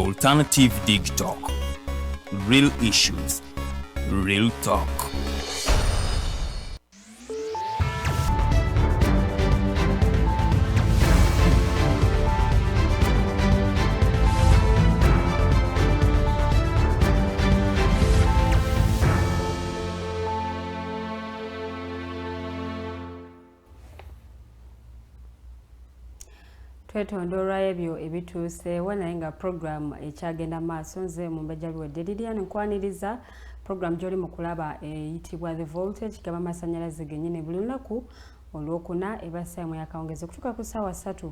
Alternative Dig Talk. Real issues, real talk. Twetondolwa ebyo ebituuseewo naye nga program ekyagenda maaso nze Mumbejja Lilian nkwaniriza program gy'oli mu kulaba eyitibwa The Voltage gaba amasannyalaze gennyini buli lunaku olwokuna ebasaamu yakawungezi okutuuka ku ssaawa 3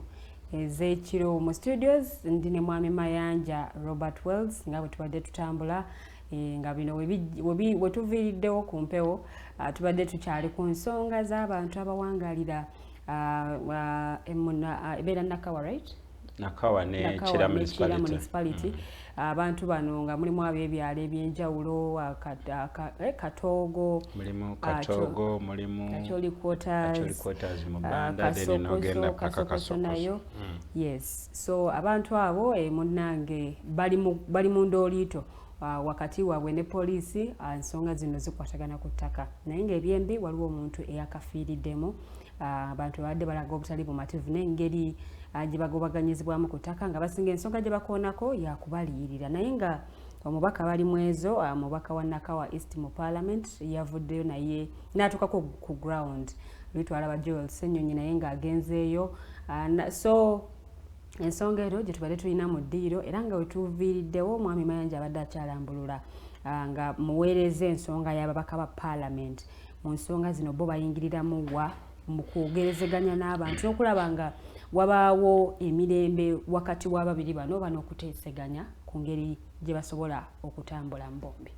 ez'ekiro mu studios ndi ne mwami Mayanja Robert Wels nga bwe tubadde tutambula nga bino we tuviiriddewo ku mpewo tubadde tukyali ku nsonga z'abantu abawangalira ebeera Nakawa, right? Nakawa ne Kira municipality. Abantu bano nga mulimu ab'ebyalo ebyenjawulo Katogo, mulimu Katogo, mulimu Kacholi quarters mu Banda then nogenda paka Kasokoso. Yes. So abantu abo munnange bali mu ndooliito wakati waabwe ne poliisi ensonga zino zikwatagana ku ttaka naye ng'ebyembi waliwo omuntu eyakafiiriddemu abantu badde balaga obutali bumativu n'engeri gye bagobaganyizibwamu ku ttaka nga basinga ensonga gye bakoonako yakubaliyirira naye nga omubaka bali mu ezo omubaka wa Nakawa East mu Parliament yavuddeyo naye n'atuukako ku ground Ly'Obuntu Joel Ssenyonyi naye ng'agenzeeyo so ensonga ero gye tubadde tulina mu ddiiro era nga wetuviiriddewo omwami Mayanja abadde akyalambulula nga muweereza ensonga y'ababaka ba Parliament mu nsonga zino bo bayingiriramu mu kwogerezeganya n'abantu n'okulaba nga wabaawo emirembe wakati w'ababiri bano okuteeseganya ku ngeri gye basobola okutambula mu bombi.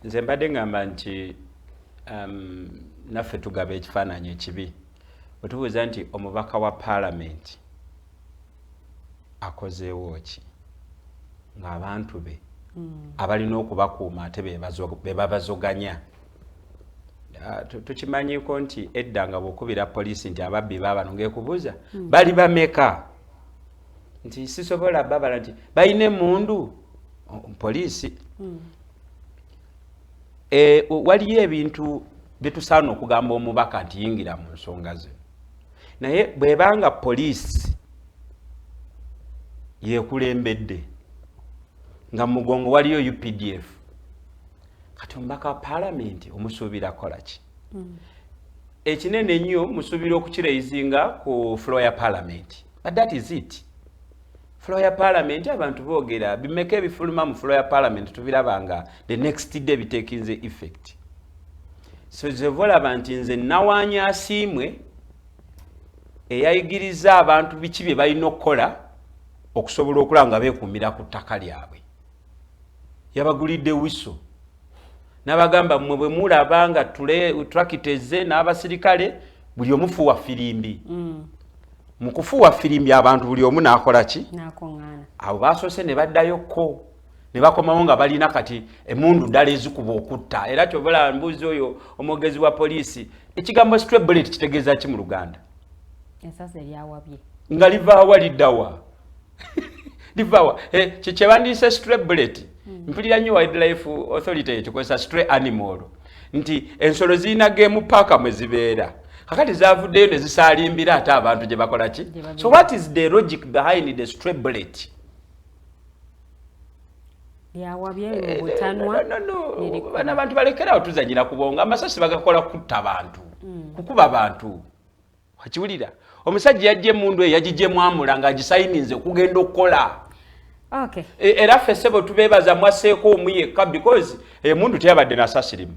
Nze mbadde ngamba nti naffe tugaba ekifaananyi ekibi bwe tubuuza nti omubaka wa Parliament akozeewo ki ng'abantu be abalina okubakuuma ate be babazoganya. Tukimanyiko nti edda nga bw'okubira poliisi nti ababbi baabano ng'ekubuuza bali bameka nti sisobola babala nti balina emmundu poliisi. Waliyo ebintu bye tusaana okugamba omubaka nti yingira mu nsonga ze naye bw'ebanga poliisi yeekulembedde nga mu mugongo waliyo UPDF kati omubaka wa Parliament omusuubira kola ki? Ekinene ennyo musuubira okukireizinga ku floor ya Parliament. But that is it. Floor ya Parliament abantu boogera bimeka ebifuluma mu floor ya Parliament tubirabanga the next day bitekinze effect. So zevolaba nti nze nawaanya asiimwe eyayigiriza abantu biki bye balina okukola okusobola okulanga beekuumira ku ttaka lyabwe. Yabagulidde wiso n'abagamba mmwe bwe mulaba nga turakiteze n'abasirikale buli omufuwa firimbi. Mu kufuwa firimbi abantu buli omu n'akola ki? N'akoŋŋaana. Abo baasoose ne baddayokko ne bakomawo nga balina kati emmundu ddala ezikuba okutta. Era kyobala Mboozi oyo omwogezi wa poliisi ekigambo stray bullet kitegeeza ki mu Luganda? Ensasi eryawabye. Nga livaawa liddawa. Livaawa. Kye bandiise stray bullet. Mpulira nnyo Wildlife Authority etukozesa stray animal nti ensolo zirina game park mwe zibeera kakati zavuddeyo ne zisaalimbira ate abantu gye bakola ki? So what is the logic behind the stray bullet? Lyawabye mu butanwa. No. Bana abantu balekerawo tuzanyira kubonga amasasi bagakola kutta abantu kukuba abantu wakiwulira omusajja yajja emmundu eyagijjemu amula ng'agisayininze okugenda okukola. Okay. Era ffe ssebo tubeebaza mwaseeko omu yekka because emundu teyabadde nasasirimu.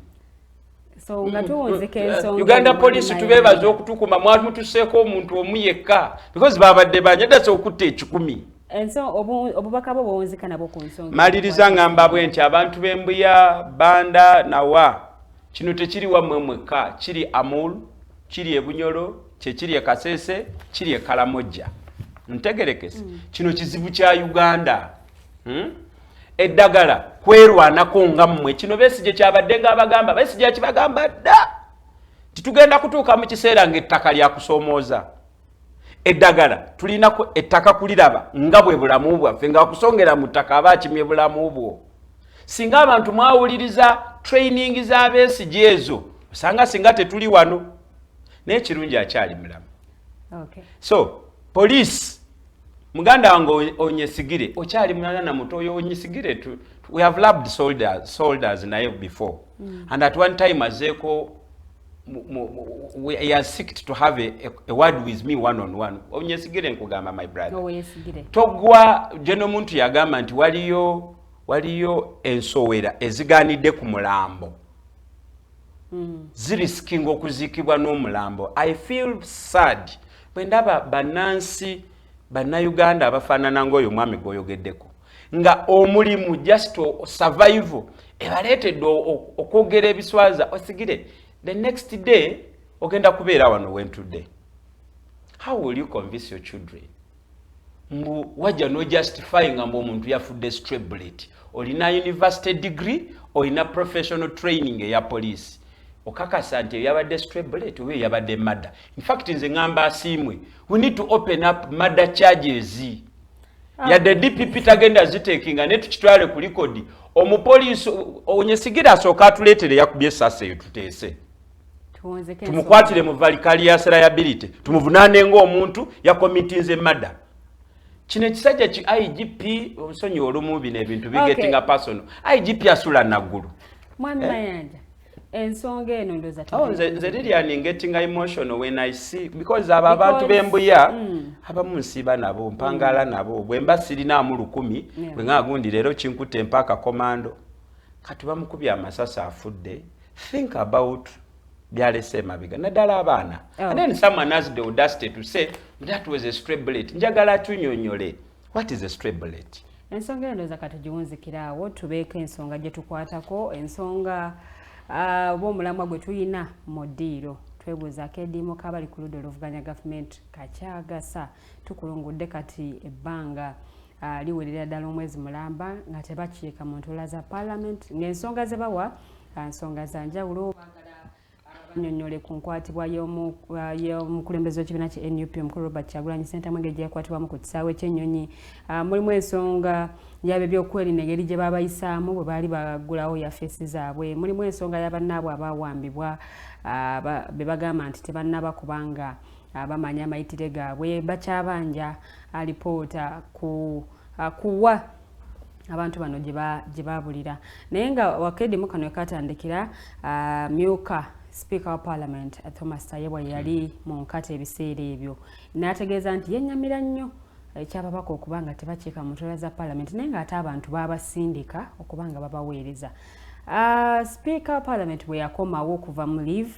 So nga tuwunzika ensonga Uganda Police tubeebaza okutukuma mwamutuseeko omuntu omu yekka because baabadde banyadase okutta 10. Obubaka bwo bwonzika nabo ku nsonga. Maliriza ngamba bwe nti abantu b'Embuya, Banda nawa kino tekiri wammwe mwekka kiri Amul, kiri Ebunyolo, kiri Kasese, kiri Kalamojja. Ntegerekese kino kizibu kya Uganda. Eddagala kwerwanako nga mmwe kino Besigye kyabadde ng'abagamba Besigye kibagamba dda titugenda kutuuka mu kiseera ng'ettaka lya kusoomooza eddagala tulinako ettaka kuliraba nga bwe bulamu bwaffe nga kusongera mu ttaka aba akimye bulamu bwo. Singa abantu mwawuliriza training z'abeesigi ezo osanga singa tetuli wano naye kirungi akyali mulamu. Okay. So police muganda wange onyesigire okyali mwana na muto oyo onyesigire we have loved soldiers naye before and at one time azeeko he has seeked to have a word with me one on one. Onyesigire nkugamba my brother. Togwa jeno muntu yagamba nti waliyo ensowera eziganidde ku mulambo. Ziriskinga okuziikibwa n'omulambo. I feel sad bwe ndaba bannansi bannayuganda abafaanana ng'oyo omwami gw'oyogeddeko nga omulimu just survival ebaleetedde okwogera ebiswaza osigire the next day ogenda kubeera wano wentudde. How will you convince your children? Mbu wajja no justifying nga omuntu yafudde stray bullet. Olina university degree, olina professional training eya police. Okakasa nti yabadde stray bullet oba yabadde murder. In fact nze ngamba asiimwe. We need to open up murder charges. Yadde DPP tagenda zitekinga ne tukitwale ku record. Omupoliisi Onyesigira asooka atuleetere yakubye essasi eyo tuteese. Tumukwatire mu vicarious liability. Tumuvunaane ng'omuntu yakomitinze murder. Kino ekisajja ki IGP omusonyi olumu bino ebintu bigetinga personal. IGP asula naggulu. Mwami Mayanja. Ensonga eno ndoza nze really getting emotional when I see because aba abantu b'embuya abamu nsiba nabo mpangala nabo bwe mba sirinaamu 10 bwe ngaagundi leero kinkutte mpaka komando kati bamukubya amasasa afudde. Think about byalese emabiga naddala abaana. And then someone has the audacity to say that was a stray bullet. Njagala tunyonyole. What is a stray bullet? Ensonga eno ndoza katugiwunzikiraawo tubeeko ensonga gye tukwatako ensonga bw'omulamwa gwe tuyina mu ddiiro twebuuzaako eddiimo kabali ku ludda oluvuganya gavumenti kakyagasa tukulungudde kati ebbanga liwerera ddala omwezi mulamba nga tebakiika mu ntuula za palamenti ng'ensonga ze bawa nsonga za njawulo banyonyole ku nkwatibwa y'omukulembeze w'ekibiina kya NUP omukulu Robert Kyagulanyi Ssentamu gye yakwatibwamu ku kisaawe ky'ennyonyi. Mulimu ensonga y'abo ebyokwerinda engeri gye baabayisaamu bwe baali bagulawo yafeesi zaabwe. Mulimu ensonga y'abannaabwe abaawambibwa be bagamba nti tebannaba kubanga bamanya amayitire gaabwe bakyabanja alipoota kuwa abantu bano gye baabulira. Naye nga wakeddimu kano ekatandikira myuuka Speaker wa Parliament Thomas Tayebwa yali mu nkata ebiseera ebyo n'ategeeza nti yennyamira nnyo ekyababaka okubanga tebakiika mu ntuula za Parliament naye ng'ate abantu babasindika okubanga babaweereza. Speaker wa Parliament bwe yakomawo okuva mu leave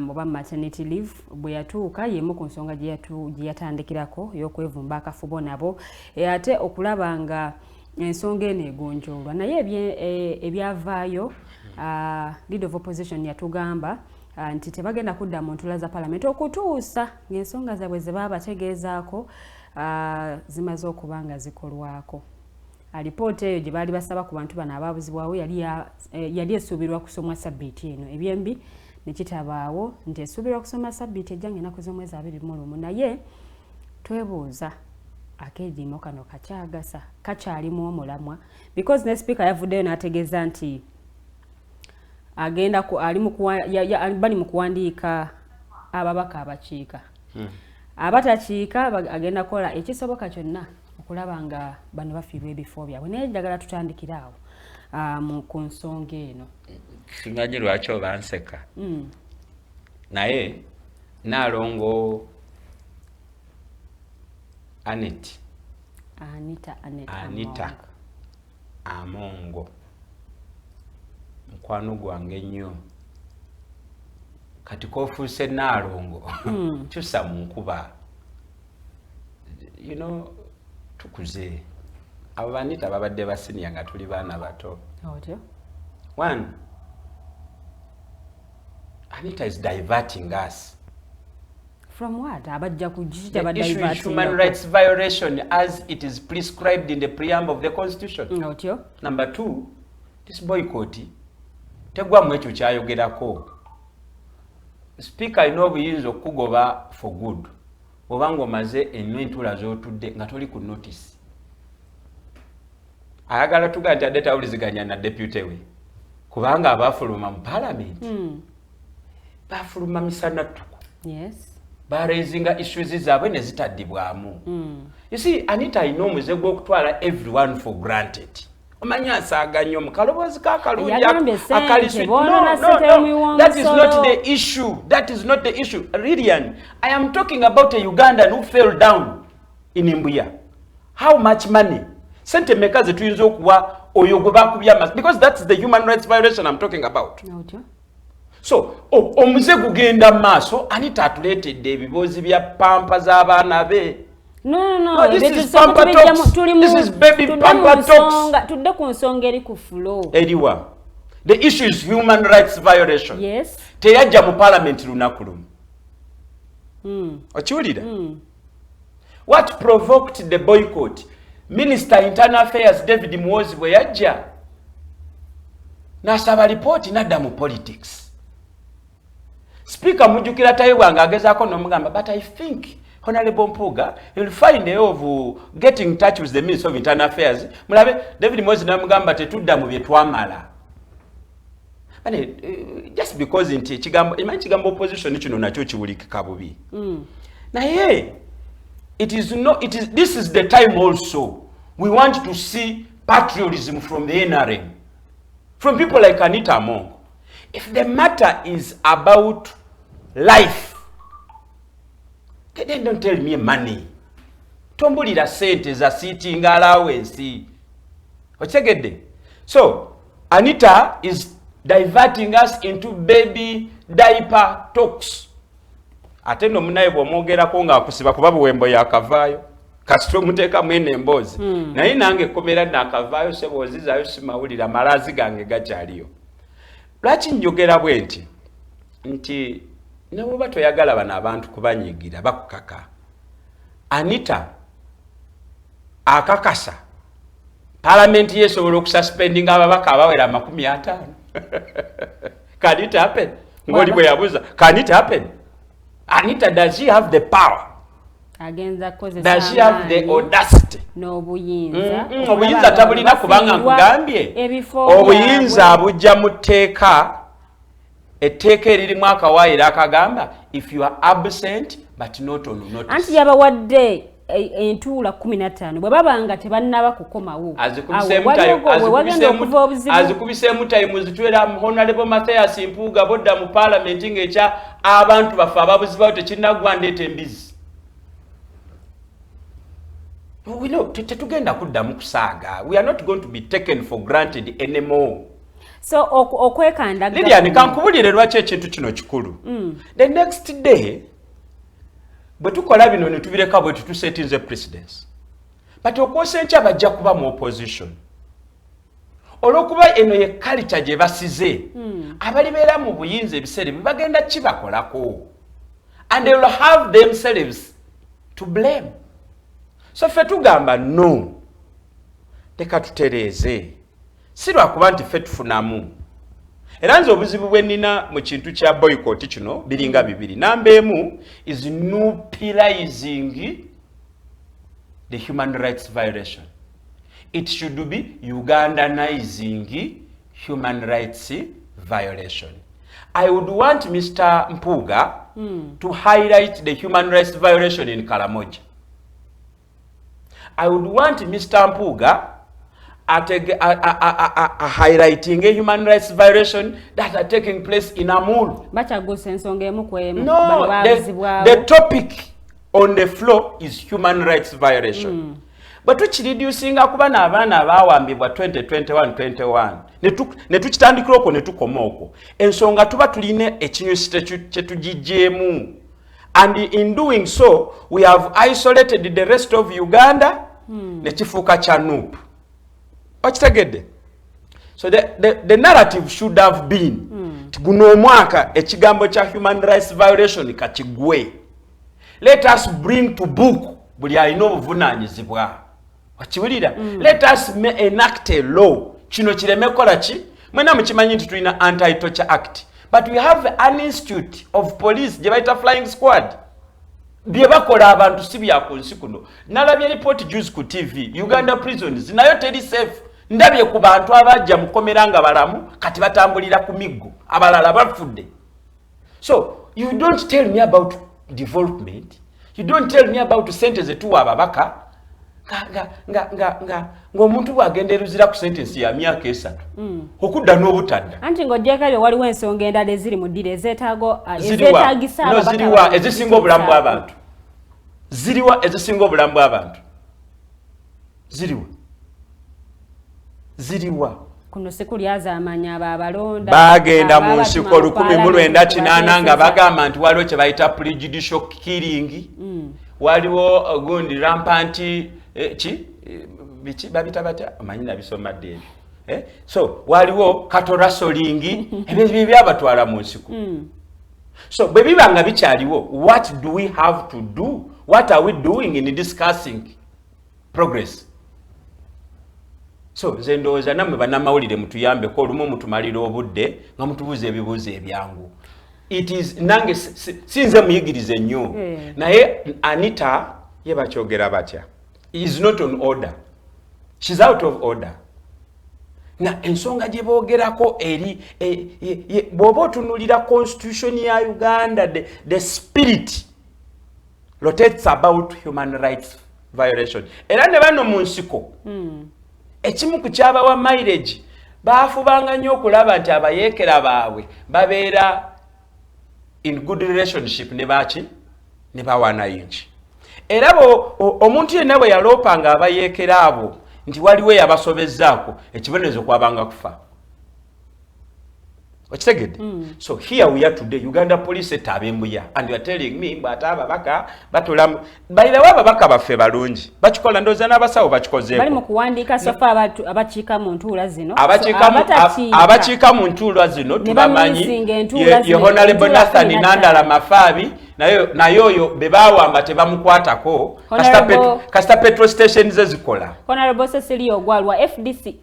oba maternity leave bwe yatuuka yemu ku nsonga gye yatandikirako y'okwevumba akafubo nabo ate okulaba nga ensonga eno egonjoolwa naye ebyavaayo Leader of Opposition yatugamba nti tebagenda kudda mu ntuula za Parliament okutuusa ng'ensonga zaabwe ze baba bategeezaako zimaze okuba nga zikolwako. Alipoota eyo gye baali basaba ku bantu bano abaabuzibwawo yali esuubirwa kusomwa sabbiiti eno ebyembi ne kitabaawo nti esuubirwa kusoma sabbiiti ejja ng'ennaku z'omwezi 21 naye twebuuza akeediimo kano kakyagasa kakyalimu omulamwa because ne speaker yavuddeyo n'ategeeza nti agenda bali mu kuwandiika ababaka abakiika abatakiika agenda kukola ekisoboka kyonna okulaba nga bano bafiirwa ebifo byabwe naye njagala tutandikira awo ku nsonga eno. Simanyi lwaki oba nseka naye Naalongo Annet Among mukwano gwange nnyo kati kofuuse Naalongo kyusa mu nkuba tukuze abo Anita babadde basinya nga tuli baana bato. One, Anita is diverting us. From what? The issue is human rights violation as it is prescribed in the preamble of the Constitution. Number two, this boycott tegwamu ekyo kyayogerako. Speaker alina obuyinza okugoba for good obanga omaze entula z'otudde nga toli ku notice ayagala tuga nti adde tawuliziganya na deputy we kubanga abafuluma mu parliament bafuluma misana tuku barezinga issues zaabwe ne zitaddibwamu. You see, Anita alina omuze gw'okutwala everyone for granted. Omanyi asaaga mukaloboozi kakalungi akaliswi. No, that is not the issue. That is not the issue. Lilian, I am talking about a Ugandan who fell down in Mbuya. How much money? Sente meka ze tuyinza okuwa oyo gwe bakubya because that's the human rights violation I'm talking about. No. So, omuze gugenda maaso Anita atuleetedde ebiboozi bya pampa z'abaana be. No, this is pampa talks. This is baby pampa talks. Tudde ku nsonga eri ku flow. Eriwa. The issue is human rights violation. Yes. Teyajja mu parliament lunaku lumu. Okiwulira? What provoked the boycott? Minister Internal Affairs David Mboozi bwe yajja n'asaba lipooti n'adda mu politics. Speaker mujukira tayiwa ngagezaako n'omugamba, but I think Honorable Mpuga, you'll find a way of getting in touch with the Minister of Internal Affairs. Mulabe David Mboozi n'amugamba tetudda mu bye twamala. Just because nti ekigambo opposition kino nakyo kiwulikika bubi. Naye this is the time also we want to see patriotism from the NRM, from people like Annet Among. If the matter is about life, then don't tell me money. Tombulira sente za sitting allowance. Ochegedde. So Anita is diverting us into baby diaper talks. Ate no munaye bw'omwogerako ng'akusiba kuba buwembo yakavaayo kasito muteeka mwene emboozi naye nange komera nakavaayo seboozizayo simawulira malaazi gange gakyaliyo. Lwaki njogera bwe nti ne bw'oba toyagala bano abantu kubanyigira bakukaka. Anita akakasa palamenti yesobola okususpendinga ababaka abawera 50. Can it happen? Ng'oli bwe yabuuza, can it happen? Anita, does she have the power? Does she have the audacity? Obuyinza tabulina kubanga nkugambye obuyinza abujja mu tteeka etteeka eririmu akawaayiro akagamba if you are absent but not on notice. Anti yabawadde entuula 15 bwe babanga tebannaba kukomawo azikubiseemu tayimu zitwera Honorable Mathias Mpuuga bodda mu parliament ng'ekya abantu baffe ababuzibawo tekinnagwandeeta embizi. Tetugenda kuddamu kusaaga. We are not going to be taken for granted anymore. So okwekandaga Lilian kankubulire lwaki ekintu kino kikulu. The next day bwe tukola bino ne tubireka bwe tusetinze precedence. But okwosa enkya bajja kuba mu opposition. Olwokuba eno ye culture gye basize abalibeera mu buyinza ebiseera bagenda kibakolako. And they will have themselves to blame. So ffe tugamba no. Teka tutereeze. Si lwakuba nti ffe tufunamu. Era nze obuzibu bwe nnina mu kintu kya boycott kino biringa bibiri. Namba emu is neutralizing the human rights violation. It should be Ugandanizing human rights violation. I would want Mr. Mpuuga to highlight the human rights violation in Karamoja. I would want Mr. Mpuuga highlighting a human rights violation that are taking place in Amul. No, the topic on the floor is human rights violation. But which reducing kuba n'abaana abaawambibwa 2021 ne tukitandikira okwo ne tukoma okwo ensonga tuba tuline ekinyusi kyetugijeemu. And in doing so, we have isolated the rest of Uganda, nechifuka cha Nup. Okitegedde? So the narrative should have been, guno omwaka ekigambo cha human rights violation kachigwe. Let us bring to book buli alina obuvunaanyizibwa. Okiwulira? Let us enact a law. Kino kireme kola ki? Mwena mukimanyi nti tulina Anti-Torture Act. But we have an institute of police, Jebaita Flying Squad. bye bakola abantu si bya ku nsi kuno. Nalabye report juice ku TV, Uganda prisons nayo teri safe. Ndabye ku bantu abajja mukomera nga balamu kati batambulira ku miggo abalala bafudde. So you don't tell me about development, you don't tell me about sentence to ababaka ng'omuntu bw'agenderuzira ku sentence ya myaka 3 okudda n'obutadda. Anti ng'ojjekayo waliwo ensonga endala eziri mu ddira ezeetaagisa ababaka. Ziriwa ezisinga obulamu bw'abantu. Ziriwa ezisinga obulamu bw'abantu. Ziriwa. Kuno sikulyaza amanya abalonda. Bagenda mu nsiko 1980 nga bagamba nti waliwo kye bayita prejudicial killing. Waliwo gundi rampant biki babita batya amanyi nabisomadde ebyo. So waliwo katorasolingi ebyo byabatwala mu nsiko. So bwe biba nga bikyaliwo, what do we have to do? What are we doing in discussing progress? So nze ndowooza nammwe bannamawulire mutuyambeko olumu mutumalira obudde nga mutubuuza ebibuuzo ebyangu. It is nange sinze muyigirize nnyo naye Anita ye bakyogera batya is not on order, she's out of order. Na ensonga gye boogerako eri bw'oba otunulira constitution ya Uganda, the spirit rotates about human rights violation. Era ne bano mu nsiko ekimu ku kyabawa mileage baafubanga nnyo okulaba nti abayeekera baabwe babeera in good relationship ne baki ne bawanayinki. Era omuntu yenna bwe yaloopanga abayeekera abo nti waliwo yabasobezzaako ekibonerezo kwabanga kufa. Okitegedde? So here we are today, Uganda police etabembuya, and you are telling me but ababaka batulamu. By the way, ababaka baffe balungi bakikola ndoza n'abasawo bakikozeeko. Bali mu kuwandiika sofa abakiika mu ntuula zino. Abakiika mu ntuula zino tubamanyi ye Honorable Nathan Nandala Mafaabi naye oyo be baawamba tebamukwatako kasita petrol station ze zikola. Honorable Cecilia Ogwalwa FDC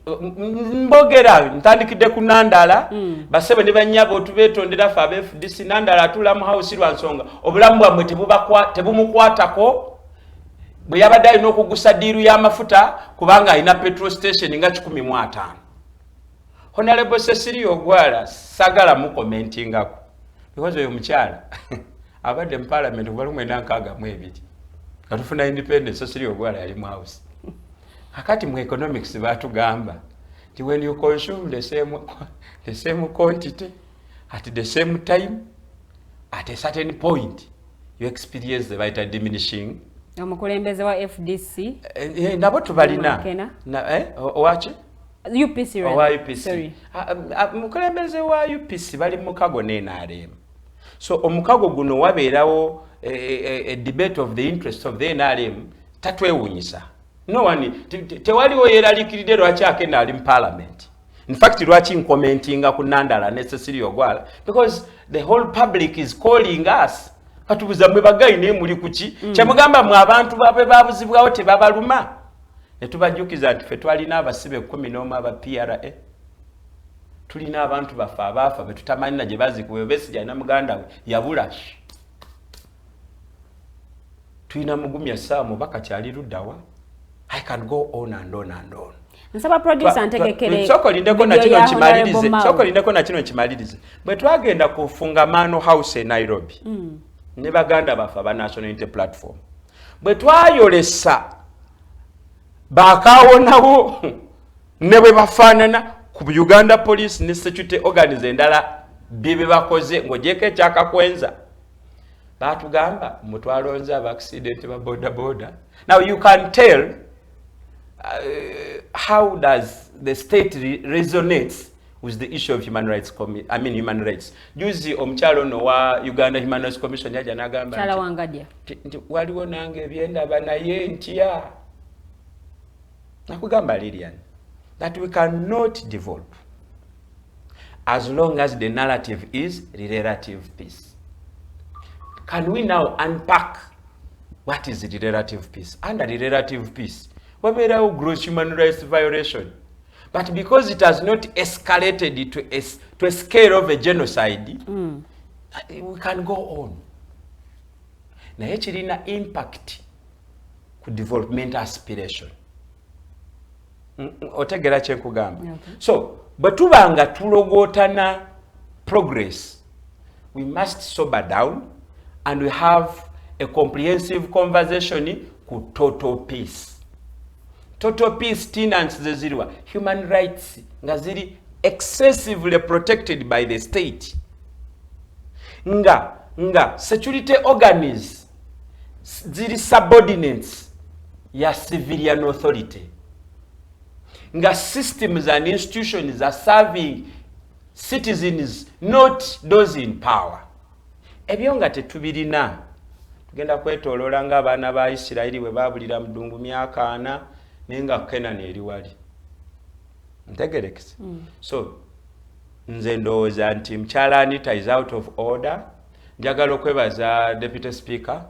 mbogera ntandikidde ku Nandala basebe ne banyabo otubeetondera fa FDC Nandala atula mu house lwa nsonga obulamu bwamwe tebumukwatako bwe yabadde alina okugusa diiru y'amafuta kubanga alina petrol station nga 15. Honorable Cecilia Ogwalwa sagala mu commentingako because oyo mukyala abadde mu parliament obalumu 962 katufuna independence. Cecilia Ogwalwa yali mu house. Hakati mu economics batugamba nti when you consume the same quantity at the same time at a certain point you experience the vital diminishing. Omukulembeze wa FDC nabo tubalina owache UPC right? Sorry. Mukulembeze wa UPC bali mukago n'NRM. So omukago guno wabeerawo a debate of the interest of the NRM tatwewunyisa. No one tewaliwo yeeraliikiridde lwaki akenda ali mu parliament. In fact lwaki nkomentinga ku Nandala ne Cecilia Ogwalwa because the whole public is calling us katubuza mwe bagayi ne muli kuki kyamugamba mu abantu babe babuzibwawo tebabaluma ne tubajjukiza nti ffe twalina abasibe 11 aba PRA tulina abantu bafa betutamanyi na gye bazikuwe Besigye na muganda we yabula tulina Mugumya Saamu bakakyali luddawa. I can go on and on and on. Nsaba producer antegekere. Soko lindeko na kino kimalirize. Bwe twagenda kufunga Mano House e Nairobi. Ne baganda bafa ba National Unity Platform. Bwe twayolesa bakawonawo ne bwe bafaanana ku Uganda Police ne Security Organs endala bibe bakoze ng'ogyeko ekyakakwenza. Batugamba mutwalonze aba accident ba boda. Now you can tell how does the state resonates with the issue of human rights. Human rights. Juzi omukyalo no wa Uganda Human Rights Commission yaja nagamba chala wangadia waliwo nange byenda banaye ntya nakugamba Lilian that we cannot develop as long as the narrative is relative peace. Can we now unpack what is the relative peace? Under the relative peace, wabeerawo gross human rights violation. But because it has not escalated to a scale of a genocide, we can go on. naye kirina impact ku development aspiration. Otegera kyenkugamba. Okay. So bwe tuba nga tulogootana progress, we must sober down and we have a comprehensive conversation ku total peace. Total peace tenants zeziriwa human rights nga ziri excessively protected by the state. Nga security organs ziri subordinates ya civilian authority. Nga systems and institutions are serving citizens, not those in power. Ebyo nga tetubirina tugenda kwetooloola ng'abaana ba Isirayiri bwe baabulira mu myaka 4 naye nga Kenani eri wali. Ntegerekese. So nze ndowooza nti mukyala Anita is out of order. Njagala okwebaza Deputy Speaker.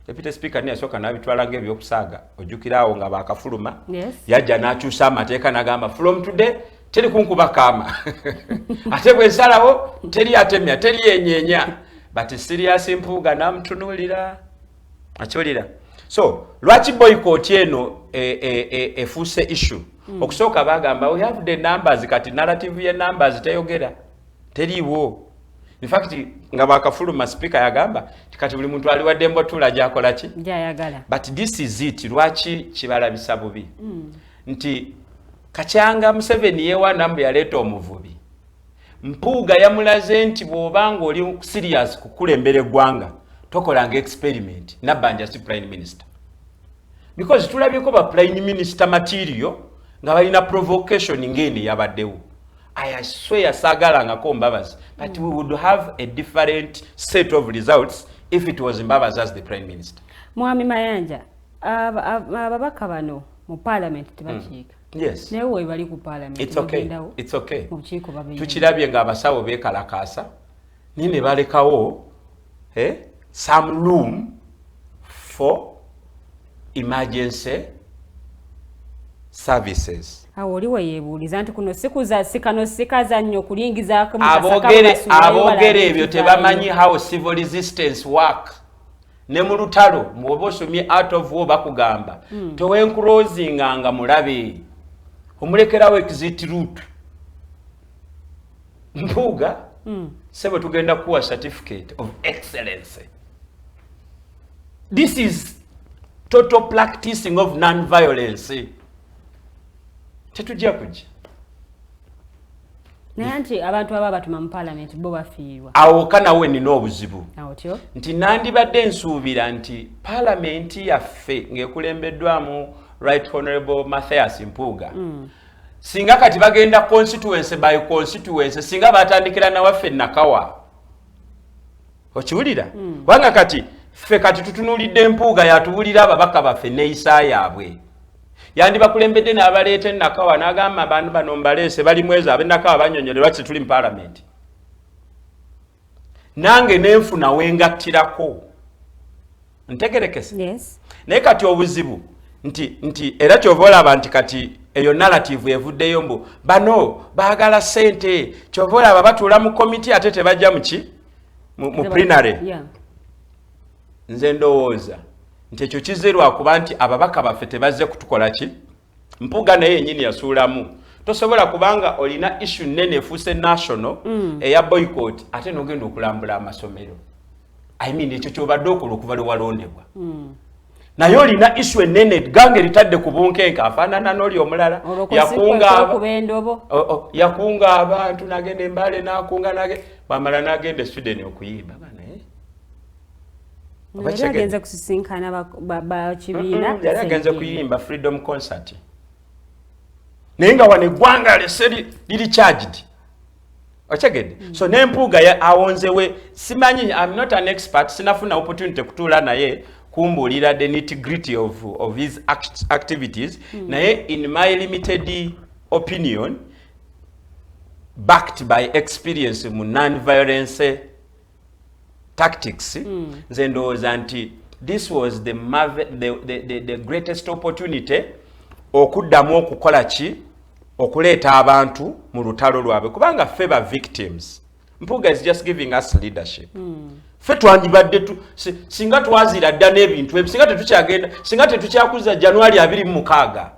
Deputy Speaker niye asooka n'abitwala ng'ebyokusaaga ojjukira awo nga baakafuluma. Yes. Yajja n'akyusa amateeka n'agamba from today teri kunkuba kaama. Ate bwe nsalawo teri atemya teri yenyeenya. But serious Mpuuga n'amutunuulira. Akiwulira. So lwaki boycott eno efuuse issue? Okusooka bagamba we have the numbers kati narrative ye numbers teyogera. Teriiwo. In fact nga bakafuluma speaker yagamba kati buli muntu ali wadde mbotula gyakola ki? Gyayagala. But this is it. Lwaki kibalabisa bubi? Nti Kakyanga Museveni yeewaana mbu yaleeta omuvubi. Mpuuga yamulaze nti bw'obanga oli serious kukulembera eggwanga tokolanga experiment Nabbanja si prime minister. Because tulabyeko ba prime minister material nga balina provocation ngeni yabaddewo. I swear sagalangako Mbabazi, but we would have a different set of results if it was Mbabazi as the prime minister. Mwami Mayanja, ababaka bano mu parliament tebakiika. Yes. Naye we bali ku parliament. It's okay. It's okay. Tukirabye nga abasawo beekalakaasa nine balekawo some room for emergency services. Oli weyeebuuliza nti kuno sikano sikaza nnyo kulingizaako aboogere ebyo tebamanyi how civil resistance work. Ne mu lutalo mwoba osomye out of war bakugamba tewenkulozinga nga mulabe omulekerawo exit route. Mpuuga sebo tugenda kuwa certificate of excellence. This is total practicing of non-violence. Tetujja kujja. Naye nti abantu aba batuma mu parliament bo bafiirwa. Awo kanawe nina obuzibu. Awotyo. Nti nandibadde nsuubira nti parliament yaffe ng'ekulembeddwamu Right Honorable Mathias Mpuuga. Singa kati bagenda constituency by constituency singa batandikira na waffe Nakawa. Okiwulira? Wanga kati ffe kati tutunuulidde Mpuuga yatuwulira ababaka baffe neeyisa yaabwe. Yandi bakulembedde n'abaleeta Nakawa n'agamba abantu bano mbaleese bali mwezi abe Nakawa banyonyole lwaki tuli mu parliament. Nange nenfuna wengattirako. Ntegerekese? Yes. Naye kati obuzibu nti era kyova olaba nti kati eyo narrative evuddeyo mbu bano baagala ssente kyova olaba batuula mu komiti ate tebajja mu plenary. Yeah. Nze ndowooza nti ekyo kizerwa kuba nti ababaka baffe tebazze kutukola ki? Mpuuga naye yennyini yasuulamu. Tosobola kubanga olina issue nnene efuuse national eya boycott ate n'ogenda okulambula amasomero. I mean ekyo kyobadde okola okuva lwe walondebwa. Naye olina issue ennene gange litadde ku bunkenke afaanana n'oli omulala yakunga abantu n'agenda Embale n'akunga bamala n'agenda Sweden okuyimba. Yali agenze kusisinkana bakibiina. Yali agenze kuyimba freedom concert. Naye nga wano eggwanga liri charged. Ochegedde. So n'Empuuga awonzewe simanyi I'm not an expert sinafuna opportunity kutuula naye kumbuulira the nitty-gritty of his activities. Naye in my limited opinion backed by experience mu non-violence tactics, nze ndowooza nti this was the greatest opportunity okuddamu okukola ki okuleeta abantu mu lutalo lwabwe kubanga ffe ba victims. Mpuuga is just giving us leadership. ffe twandibadde singa twazira dda n'ebintu singa tetukyagenda singa tetukyakuza January 26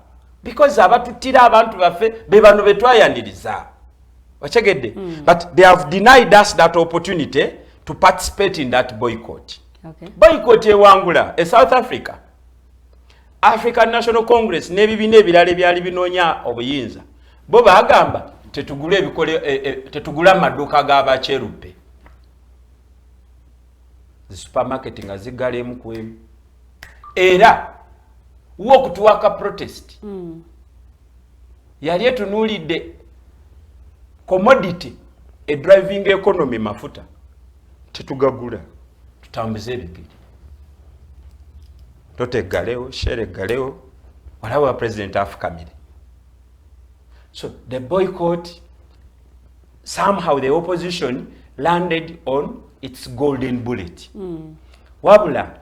because abatuttira abantu baffe be bano be twayaniriza wachegedde but they have denied us that opportunity to participate in that boycott. Boycott ewangula South Africa, African National Congress n'ebibiina ebirala ebyali binoonya obuyinza bo bagamba tetugula amaduuka g'abacerupe supermarket nga zigalemu ku emu era wo okutuwaka protest yali etunuulidde commodity a driving economy mafuta tetugagula tutambuze ebigere toteggalewo shereggalewo walawa president afukamire. So the boycott, somehow the opposition landed on its golden bullet. Wabula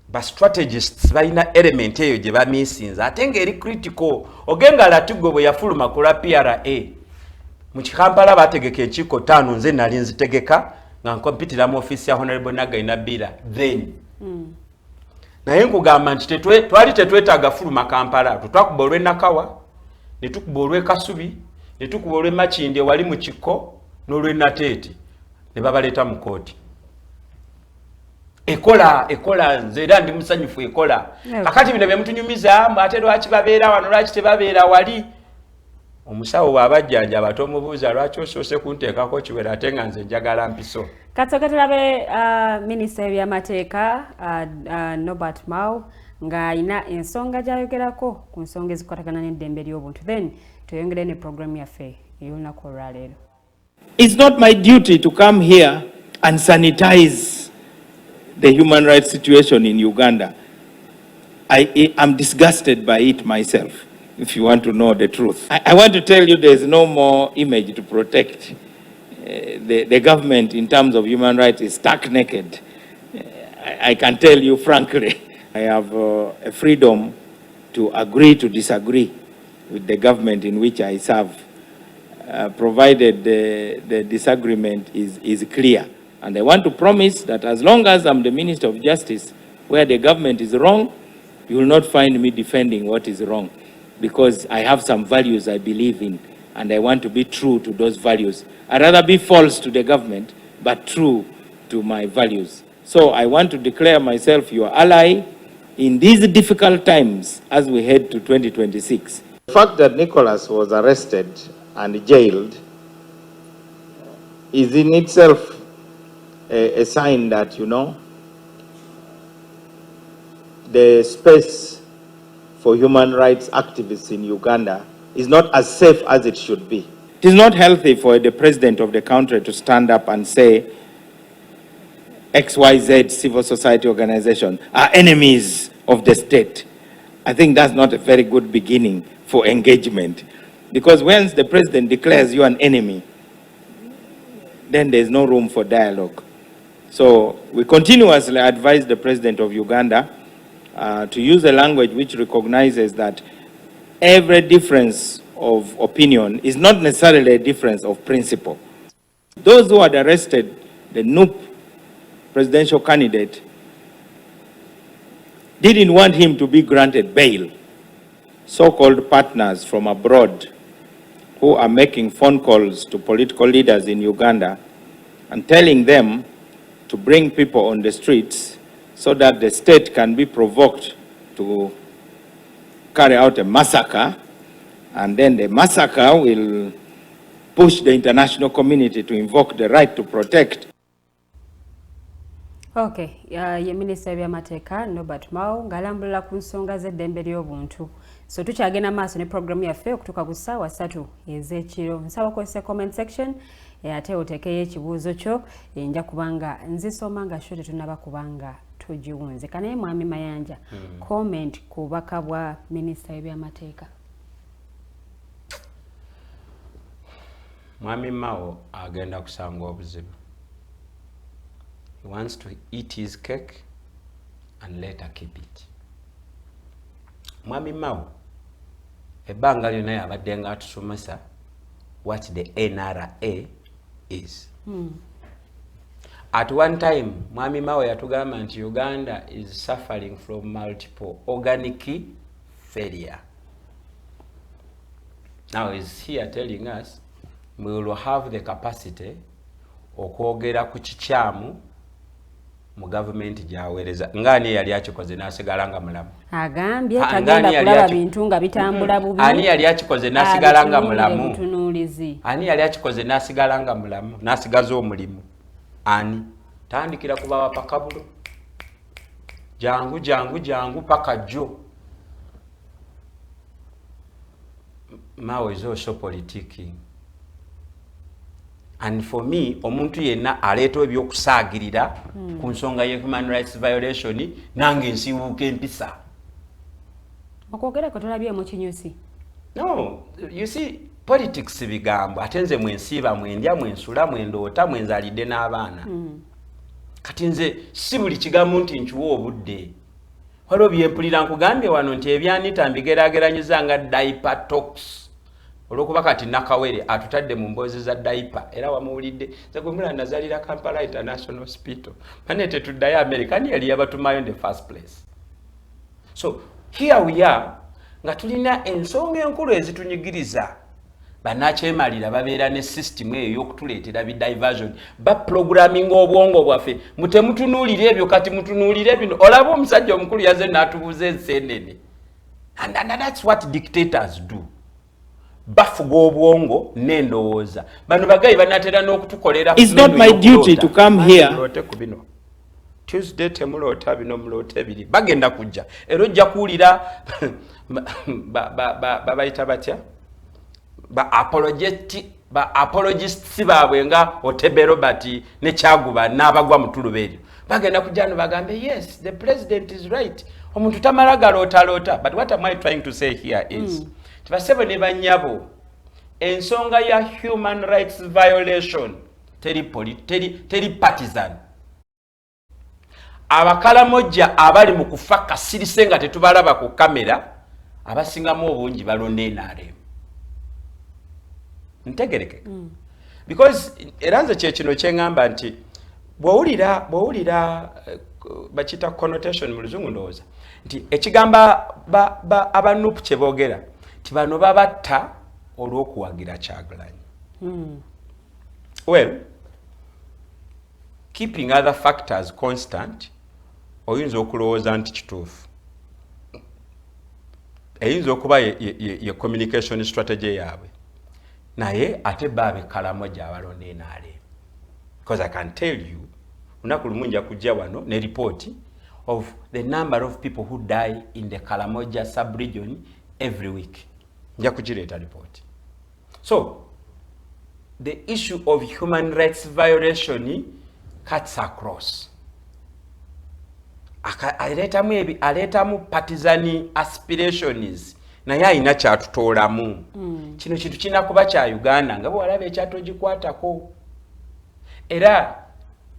ba strategists balina element eyo gye bamisinza ate ng'eri critical ogenga Latugo bwe yafuluma ku PRA mu Kampala bategeka enkiiko 5 nze nali nzitegeka nga nkompitira mu office ya Honorable Nagaina Bira then naye nkugamba nti twali tetwetaaga fuluma Kampala twakuba olw'Nakawa ne tukuba olw'Ekasubi ne tukuba olw'Makinde wali mu Kiko n'olw'Nateete ne babaleeta mu kooti ekola nze era ndi musanyufu ekola kakati bino bye mutunyumiza ate lwaki babeera wano lwaki tebabeera wali omusawo bw'abajjanja abato omubuuza lwaki osoose kunteekako kiwera ate nga nze njagala mpiso. Katsooke tulabe minisita w'ebyamateeka Robert Wels nga alina ensonga gy'ayogerako ku nsonga ezikwatagana n'eddembe ly'obuntu then tuyongere ne programu yaffe ey'olunaku olwaleero. It's not my duty to come here and sanitize the human rights situation in Uganda. I am disgusted by it myself, if you want to know the truth. I want to tell you there's no more image to protect. The government in terms of human rights is stark naked. I can tell you frankly, I have a freedom to agree to disagree with the government in which I serve, provided the disagreement is clear. And I want to promise that as long as I'm the Minister of Justice, where the government is wrong, you will not find me defending what is wrong, because I have some values I believe in, and I want to be true to those values. I'd rather be false to the government, but true to my values. So I want to declare myself your ally in these difficult times as we head to 2026. The fact that Nicholas was arrested and jailed is in itself a sign that, you know, the space for human rights activists in Uganda is not as safe as it should be. It is not healthy for the president of the country to stand up and say XYZ civil society organization are enemies of the state. I think that's not a very good beginning for engagement, because once the president declares you an enemy, then there's no room for dialogue. So we continuously advise the president of Uganda to use a language which recognizes that every difference of opinion is not necessarily a difference of principle. Those who had arrested the NUP presidential candidate didn't want him to be granted bail. So-called partners from abroad who are making phone calls to political leaders in Uganda and telling them to bring people on the streets so that the state can be provoked to carry out a massacre, and then the massacre will push the international community to invoke the right to protect. Okay, ye Minisita w'ebyamateeka Robert Wels ng'alambulira ku nsonga z'eddembe ly'obuntu. So tukyagenda maaso ne programu yaffe okutuuka ku ssaawa 3 ez'ekiro. Nsaba okozesa comment section ate oteekeyo ekibuuzo kyo nja kubanga nzisoma nga sho tetunaba kubanga tugiwunze. Kanaye Mwami Mayanja, comment ku bubaka bwa Minisita w'ebyamateeka. Mwami Mao agenda kusanga obuzibu. He wants to eat his cake and later keep it. Mwami Mao ebbanga lyonna yabadde nga atusomesa what the NRA is. At one time, Mwami Mao yatugamba nti Uganda is suffering from multiple organic failure. Now he's here telling us we will have the capacity okwogera ku kikyamu mu government gyaweereza ngani yali akikoze n'asigala nga mulamu. Agambye tagenda kulaba bintu nga bitambula bubi. Ani yali akikoze n'asigala nga mulamu. Ani yali akikoze n'asigala nga mulamu n'asigaza omulimu. Ani tandikira ku babaka bulo. Jangu paka jo. Mao is also politicking. And for me, omuntu yenna aleeta ebyokusaagirira ku nsonga ye human rights violation nange nsibuuka empisa. Okwogera ko tolabye mu kinyusi. No, you see, politics bigambo ate nze mwensiiba mwendya mwensula mwendoota mwenzalidde n'abaana. Kati nze si buli kigambo nti nkiwa obudde. Waliwo byempulira nkugambye wano nti ebyanita mbigeraageranyiza nga diaper talks. Olwokuba kati Bannakawere atutadde mu mboozi za diaper era wamuwulidde nze gwe mulala nazaalira Kampala International Hospital mane tetuddayo America ani yali yabatumayo in the first place. So here we are nga tulina ensonga enkulu ezitunyigiriza bannakyemalira babeera ne system eyo y'okutuleetera diversion baprogramming obwongo bwaffe mutemutunuulira ebyo kati mutunuulire bino olaba omusajja omukulu yaze n'atubuuza enseenene and that's what dictators do. Bafuga obwongo n'endowooza bano bagayi banatera n'okutukolera. It's not my duty to come here. Tuesday temuloota bino muloota ebiri bagenda kujja era ojja kuwulira babayita batya ba apologists baabwe nga Otebe Robert ne Kyaguba n'abagwa mu tuluba eryo bagenda kujja no bagambe yes the president is right omuntu tamala galoota. But what am I trying to say here is tibasebo ne banyabo ensonga ya human rights violation teri partisan. Abakalamojja abali mu kufa kasirise nga tetubalaba ku kamera abasingamu obungi balonde NRM. Ntegereke. Because eranze kino kyengamba nti bwowulira bakita connotation mu luzungu ndowooza nti ekigamba abanupu kye boogera nti bano babatta olw'okuwagira Kyagulanyi. Well, keeping other factors constant oyinza okulowooza nti kituufu. Eyinza okuba ye communication strategy yaabwe naye ate baabe Kalamoja abalonde NRM. Because I can tell you lunaku lumu nja kujja wano ne report of the number of people who die in the Kalamoja sub-region every week. Nja kugireeta report. So the issue of human rights violation cuts across. Aletamu partisan aspirations naye alina kyatutoolamu. Kino kintu kina kuba kya Uganda nga bw'olaba ekyatogikwatako. Era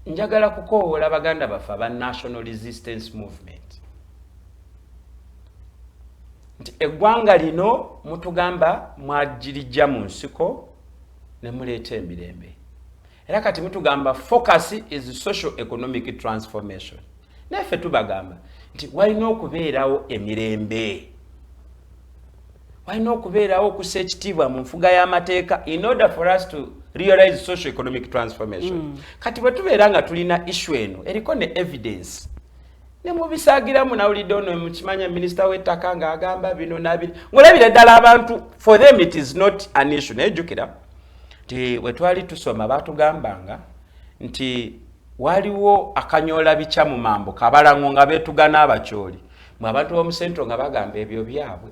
njagala kukoola baganda baffe aba National Resistance Movement nti eggwanga lino mutugamba mwagirijja mu nsiko ne muleeta emirembe. Era kati mutugamba focus is socio-economic transformation. Naffe tubagamba nti walina okubeerawo emirembe. Walina okubeerawo okussa ekitiibwa mu nfuga y'amateeka in order for us to realize socio-economic transformation. Kati bwe tubeera nga tulina issue eno eriko ne evidence ne mubisaagiramu nawulidde ono mukimanya minisita w'ettaka ng'agamba bino nabiri ng'olabira ddala abantu for them it is not an issue. Naye jjukira nti bwe twali tusoma baatugambanga nti waliwo akanyoola bica mu mambo kabalango nga beetugana abakyoli mwe abantu b'omu Central nga bagamba ebyo byabwe.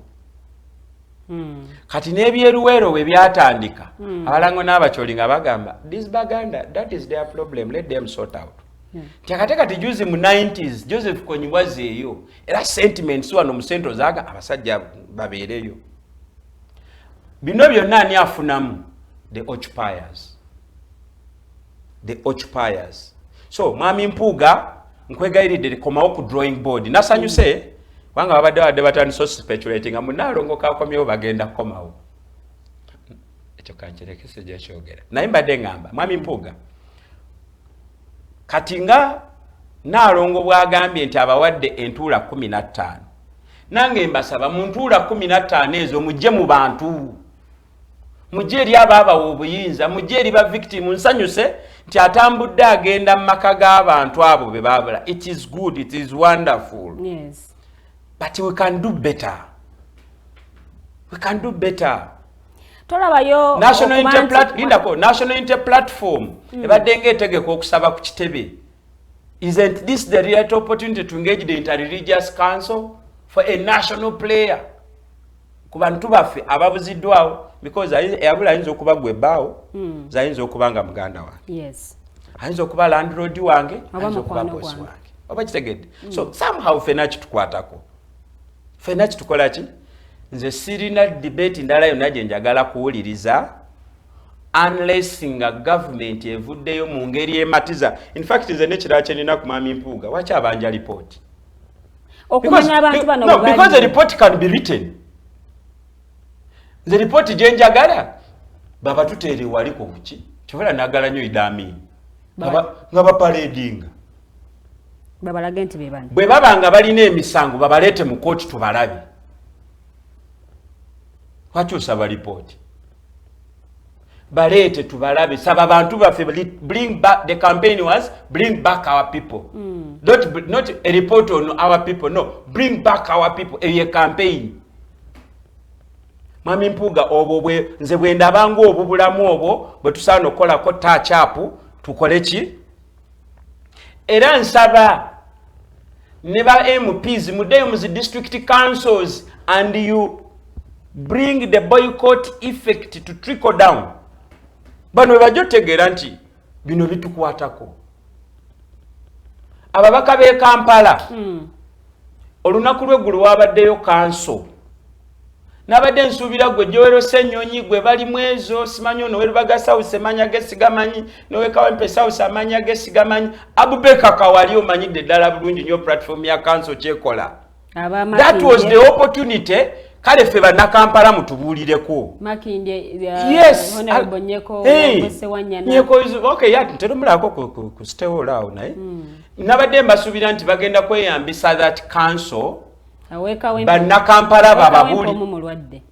Kati n'ebyeruweero bwe byatandika abalango n'abakyoli nga bagamba this Baganda that is their problem, let them sort out. Kati juzi mu 90s Joseph Konyibwazi eyo era sentiments wano mu Central zaaga abasajja babeereyo. Bino byonna ani afunamu? The occupiers. So Mwami Mpuuga nkwegayiridde komawo ku drawing board nasanyuse wanga babadde batandise speculating nga munaalongo kakomyewo bagenda komawo. Ekyo kankirekese gye kyogera naye mbadde ngamba Mwami Mpuuga kati nga Naalongo bwagambye nti abawadde entuula 15 nange mbasaba mu ntuula 15 ezo mujje mu bantu, mujje eri abaabawa obuyinza, mujje eri ba victim. Nsanyuse nti atambudde agenda mu maka g'abantu abo be baabula. It is good, it is wonderful. Yes. But we can do better. We can do better. Tolabayo National Inter Platform ebadde ng'etegeka okusaba ku kitebe. Isn't this the right opportunity to engage the Interreligious Council for a national player? Ku bantu baffe ababuziddwawo, because eyabula ayinza okuba gwe bbaawo, ayinza okuba nga muganda wange. Yes. Ayinza okuba landlord wange, ayinza okuba boss wange. Oba kitegedde? So somehow ffenna kitukwatako. Ffenna kitukola ki? Nze sirina debate ndala yonna gye njagala kuwuliriza unless nga government evuddeyo mu ngeri ematiza. In fact nze nekirala kye nina ku Mami Mpuuga, waki abanja report? Okumanya abantu bano no, because the report can be written. The report gye njagala baba tuteere wali ku buki kyobola nagala nnyo idami nga bapaledinga babalage nti bebani bwe baba nga balina emisango babaleete mu kooti tubalabe. Wakyusa ba report baleete tubalabe, saba abantu baffe bring back. The campaign was bring back our people. Not a report on our people, no, bring back our people. A campaign. Mami Mpuuga obwo bwe nze bwe ndabanga obwo bulamu obwo bwe tusaana okukolako touch up tukole ki? Era nsaba ne ba MPs muddeyo mu zi district councils and you bring the boycott effect to trickle down. Bano bajjo tegeera nti bino bitukwatako. Ababaka b'e Kampala olunaku lw'eggulu wabaddeyo kanso. Nabadde nsuubira gwe Joero Ssenyonyi gwe balimu ezo simanyi ono Werubaga South amanya ge sigamanyi nowe Kawempe South amanya ge sigamanyi Abubeka Kawali omanyidde ddala bulungi nnyo platform ya council kyekola. That was the opportunity. Kale ffe bannakampala mutubuulireko. Yes. Okay, terumulako ku stewall awo naye. Nabadde mbasuubira nti bagenda kweyambisa that council bannakampala bababuli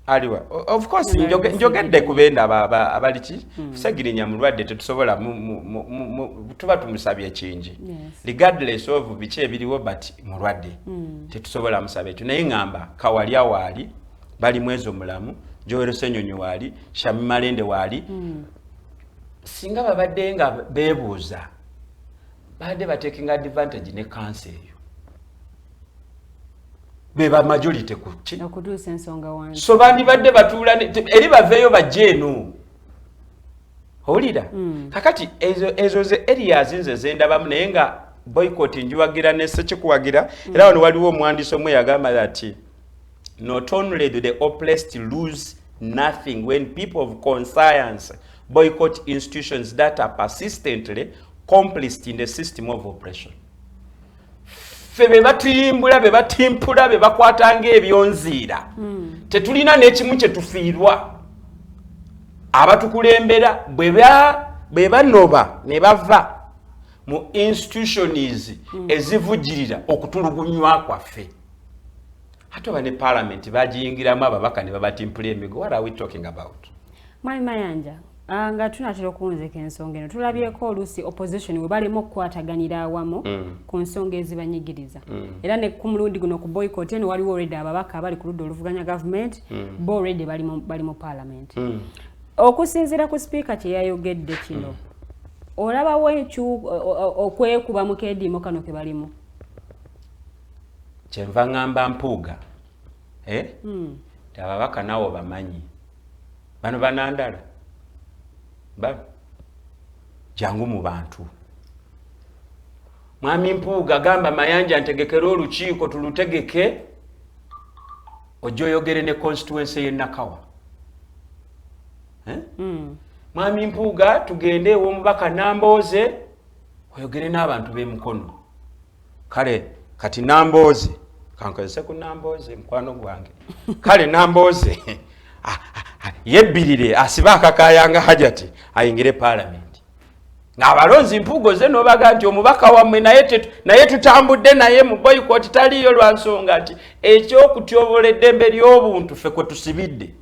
aliwa. Of course njogedde kubenda abaliki tusegirinya mulwadde tetusobola tuba tumusabye kingi regardless of biki ebiriwo but mulwadde tetusobola musabye etu naye ngamba Kawali awaali bali mwezo mulamu Joero Ssenyonyi waali Shami Malende waali singa babadde nga beebuuza badde batekinga advantage ne kansa eyo beba majority kuki okutuusa ensonga wange so bandi badde batuula eri baveeyo bajje eno owulira kakati ezo ze areas nze zendabamu naye nga boycott njiwagira ne sekikuwagira era wano waliwo omwandiisi omwe yagamba that not only do the oppressed lose nothing when people of conscience boycott institutions that are persistently complicit in the system of oppression. Febe batimbula be batimpula be bakwatanga ebyonziira tetulina n'ekimu kye tufiirwa abatukulembera bwe banoba ne bava mu institutions ezivujirira okutulugunywa kwaffe ate oba ne parliament bagiyingiramu ababaka ne babatimpula emigo. What are we talking about? Mayanja nga tunatera okunzeka ensonga eno tulabyeko oluusi opposition we balema okukwataganira awamu ku nsonga ezibanyigiriza era ne ku mulundi guno ku boycott eno waliwo already ababaka abali ku ludda oluvuganya government bo already bali mu parliament okusinziira ku sipiika kye yayogedde kino olabawo okwekuba mu keediimo kano ke balimu kyenva ngamba Mpuuga ababaka naawo bamanyi bano banandala jangu mu bantu. Mwami Mpuuga gamba Mayanja ntegekera olukiiko tulutegeke ojoyogere ne constituency y'e Nakawa. Mwami Mpuuga tugende ew'omubaka Nambooze oyogere n'abantu b'emukono. Kale kati Nambooze kankozese ku Nambooze mukwano gwange kale Nambooze yebbirire asiba akakayanga hajati ayingire parliament Ng'abalonzi mpugo ze n'obaga nti omubaka wammwe naye tutambudde naye mu boycott taliyo lwa nsonga nti eky'okutyobola eddembe ly'obuntu ffe kwe tusibidde.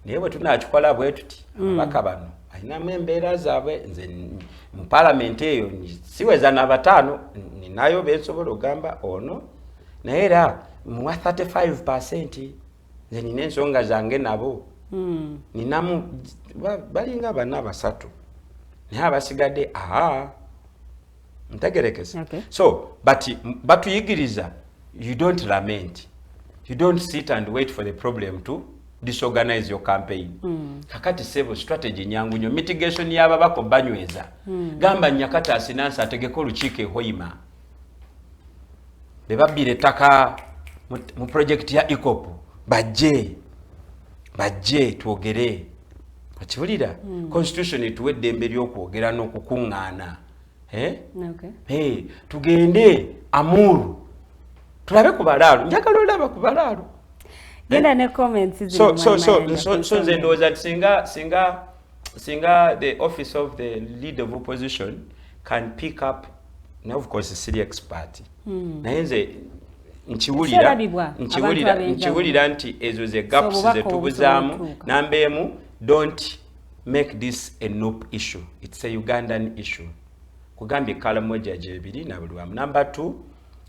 Naye bwe tunaakikola bwe tuti ababaka bano balinamu embeera zaabwe. Nze mu palamenti eyo siweza na bataano ninayo bensobola ogamba ono naye era muwa 35% nze nina ensonga zange nabo ninamu balinga bana basatu naye abasigadde ntegerekese. So batuyigiriza you don't lament, you don't sit and wait for the problem to disorganize your campaign. Kakati sebo strategy nyangu nyo mitigation y'ababaka banyweza. Gamba Nyakata Asinansa ategeka olukiiko Hoima. Bebabire taka mu project ya ECOP bajje twogere. Akibulira constitution etuwa eddembe ly'okwogera n'okukuŋŋaana. Tugende Amuru tulabe ku balaalo. Njagala olaba ku balaalo. Genda ne comments so nze ndowooza nti singa the office of the leader of opposition can pick up, now of course siri expert naye nze nkiwulira nti ezo ze gaps ze tubuzaamu. Namba emu, don't make this a NUP issue, it's a Ugandan issue. Kugambye kala moja jebiri na bulwamu. Number two,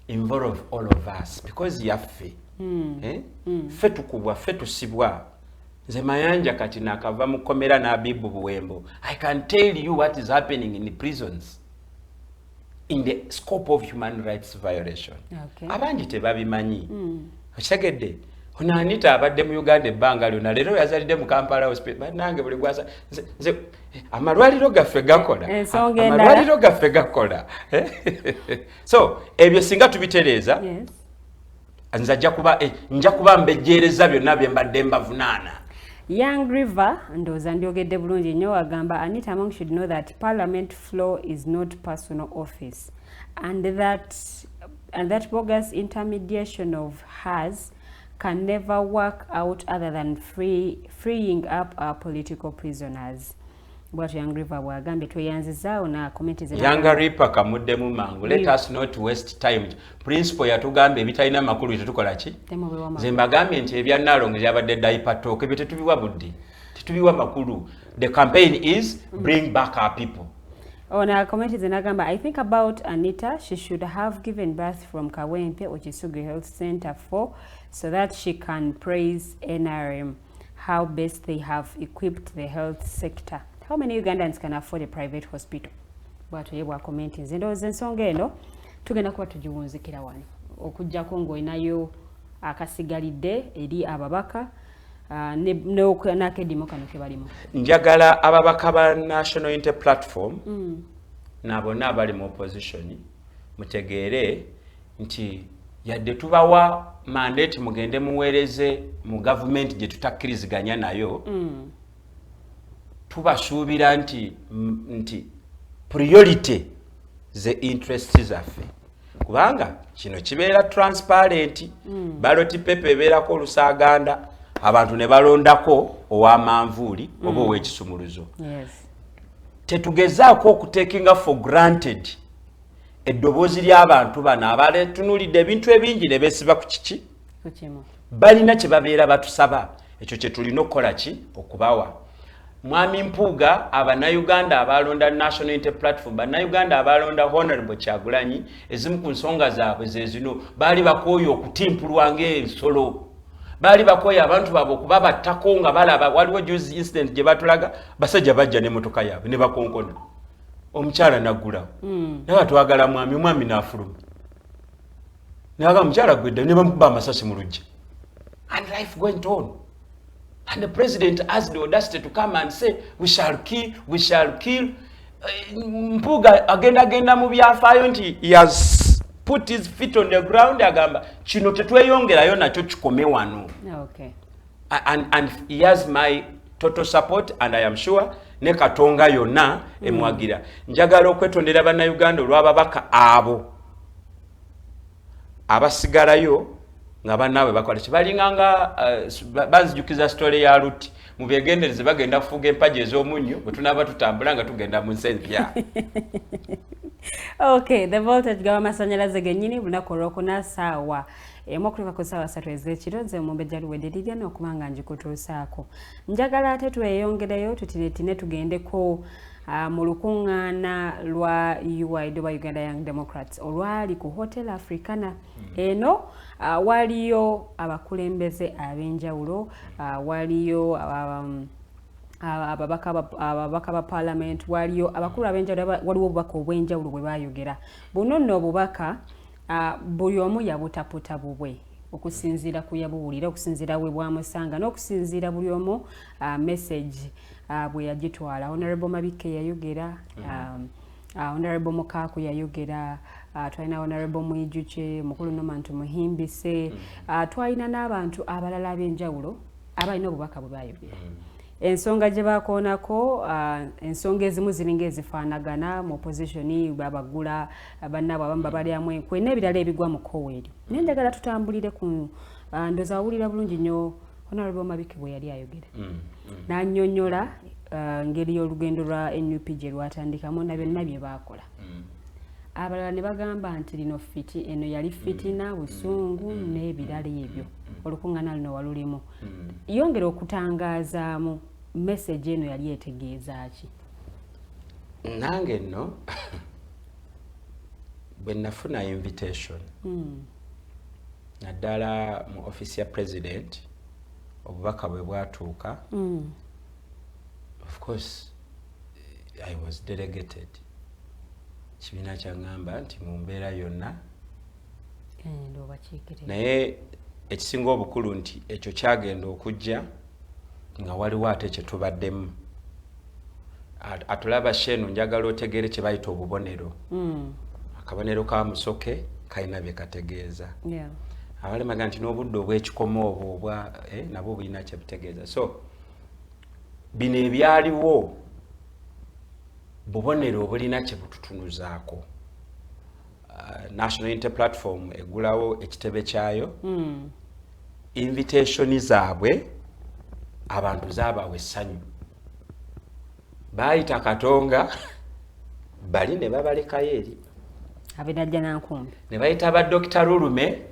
involve all of us because yaffe ffe tukubwa ffe tusibwa. Nze Mayanja kati nakava mu komera na Abibu Buwembo. I can tell you what is happening in the prisons in the scope of human rights violation. Abangi tebabimanyi. Okitegedde ono Anita abadde mu Uganda ebbanga lyonna leero yazalidde mu Kampala hospital. Bannange buli gwasa nze amalwaliro gaffe gakola. So ebyo singa tubitereeza nja kuba mbejjeereza byonna bye mbadde mbavunaana. Young River ndooza ndyogedde bulungi nnyo agamba Annet Among should know that parliament floor is not personal office and that bogus intermediation of hers can never work out other than freeing up our political prisoners. What Young River bwagambye tweyanzizaawo na komenti ze. Young River kamuddemu mangu. Let us not waste time. Principle yatugamba ebitalina makulu tetukola ki? Nze mbagambye nti ebya Nalongo byabadde dayipatooka ebyo tetubiwa budde. Tetubiwa makulu. The campaign is bring back our people. Ona komenti ze nagamba I think about Anita, she should have given birth from Kawempe Ochisugu Health Center so that she can praise NRM how best they have equipped the health sector. How many Ugandans can afford a private hospital? Bwatu yebwa commenting. Ndowooza ensonga eno tugenda kuba tugiwunzikira wano okujjako ng'olinayo akasigalidde eri ababaka n'akedimo kano ke balimu. Njagala ababaka ba National Unity Platform n'abonna abali mu opposition mutegeere nti yadde tubawa mandate mugende muweereze mu government gye tutakkiriziganya nayo. Tubasuubira nti priority ze interest zaffe kubanga kino kibeera transparent. Ballot paper ebeerako olusaaganda abantu ne balondako ow'amanvuuli oba ow'ekisumuluzo. Tetugezaako okutekinga for granted eddoboozi ly'abantu bano abaletunulidde ebintu ebingi ne beesiba ku kiki balina kye babeera batusaba. Ekyo kye tulina okukola ki okubawa. Mwami Mpuuga Abannayuganda abalonda National Unity Platform, Bannayuganda abalonda Honorable Kyagulanyi, ezimu ku nsonga zaabwe ze zino baali bakooye okutimpulwa ng'ensolo. Baali bakooye abantu baabwe okuba battako nga balaba waliwo juice incident gye batulaga basajja bajja n'emmotoka yaabwe ne bakonkona. Omukyala naggulawo. Naye batwagala mwami n'afuluma. Naye omukyala gwedde ne bamukuba amasasi mu luggya. And life went on. And the president has the audacity to come and say, we shall kill. Mpuuga agenda mu byafaayo nti he has put his feet on the ground agamba kino tetweyongerayo nakyo kikome wano. And he has my total support and I am sure ne Katonga yonna emwagira. Njagala okwetondera bannayuganda olw'ababaka abo abasigalayo nga bannaabwe bakola kibalinganga banzijukiza story ya Luti mu byegendereze bagenda kufuga empagi ez'omunnyo bwe tunaaba tutambula nga tugenda mu nsi empya. Okay, the voltage g'amasannyalaze gennyini lunaku olwokuna ssaawa emu okutuuka ku ssaawa 3 ez'ekiro nze Mumbejja Luwedde n'okuba nga ngikutuusaako. Njagala ate tweyongereyo tutinetine tugendeko mu lukuŋŋaana lwa UYD oba Uganda Young Democrats olwali ku Hotel Africana. Eno waliyo abakulembeze ab'enjawulo, waliyo ababaka ba palamenti, waliyo abakulu ab'enjawulo, waliwo obubaka obw'enjawulo bwe bayogera. Buno nno obubaka buli omu yabutaputa bubwe okusinziira ku yabuwulira, okusinziira we bwamusanga n'okusinziira buli omu message bwe yagitwala. Honorable Mabike yayogera, Honorable Mukaku yayogera, twalina Honorable Mwijuche, Mukulu Nomantu Muhimbise, twalina n'abantu abalala ab'enjawulo abalina obubaka bwe bayogera. Ensonga gye bakoonako, ensonga ezimu ziringa ezifaanagana mu opozisioni babagula bannaabwe abamu babalyamu enkwe n'ebirala ebigwa mu kkowe eryo. Naye njagala tutambulire ku ndooza awulira bulungi nnyo Honorable Mabike bwe yali ayogera. N'annyonnyola ngeri y'olugendo lwa NUP gye lwatandikamu na byonna bye baakola. Abalala ne bagamba nti eno yali fitina, busungu n'ebirala ebyo. Olukuŋŋaana luno walulimu. Yongera okutangaazaamu message eno yali etegeeza ki? Nange nno bwe nafuna invitation naddala mu office ya president obubaka bwe bwatuuka, of course I was delegated. Kibiina kyaŋŋamba nti mu mbeera yonna naye ekisinga obukulu nti ekyo kyagenda okujja nga waliwo ate kye tubaddemu. Atulaba Shenu njagala otegeere kye bayita obubonero. Akabonero ka Musoke kalina bye kategeeza. Abalemaga nti n'obudde obw'ekikomo obwo nabwo bulina kye butegeeza. So bino ebyaliwo bubonero obulina kye bututunuzaako. National Unity Platform egulawo ekitebe kyayo, invitation zaabwe abantu zaabawe essanyu. Baayita Katonga bali ne babalekayo eri. Abinajja nankumbi. Ne bayita ba Dr. Lulume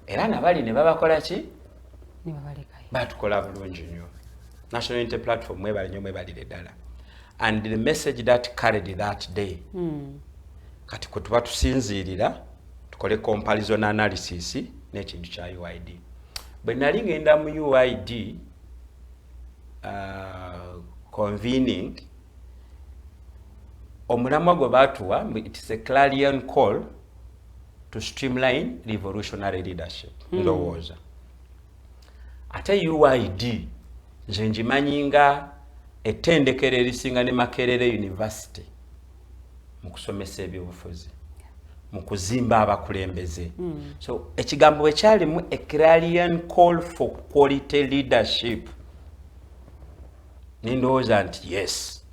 era nabali ne babakola ki? Ne babalekayo. Batukola bulungi nnyo. National Unity Platform mwebali nnyo mwebalire ddala. And the message that carried that day. Kati kwe tuba tusinziirira tukole comparison analysis n'ekintu kya UID. Bwe nali ngenda mu UID convening, omulamwa gwe baatuwa, it is a clarion call to streamline revolutionary leadership. Ndowooza ate UID nze ngimanyi nga ettendekero erisinga ne Makerere University mu kusomesa ebyobufuzi, mu kuzimba abakulembeze. So ekigambo bwe kyalimu a clarion call for quality leadership. Nindowooza nti yes,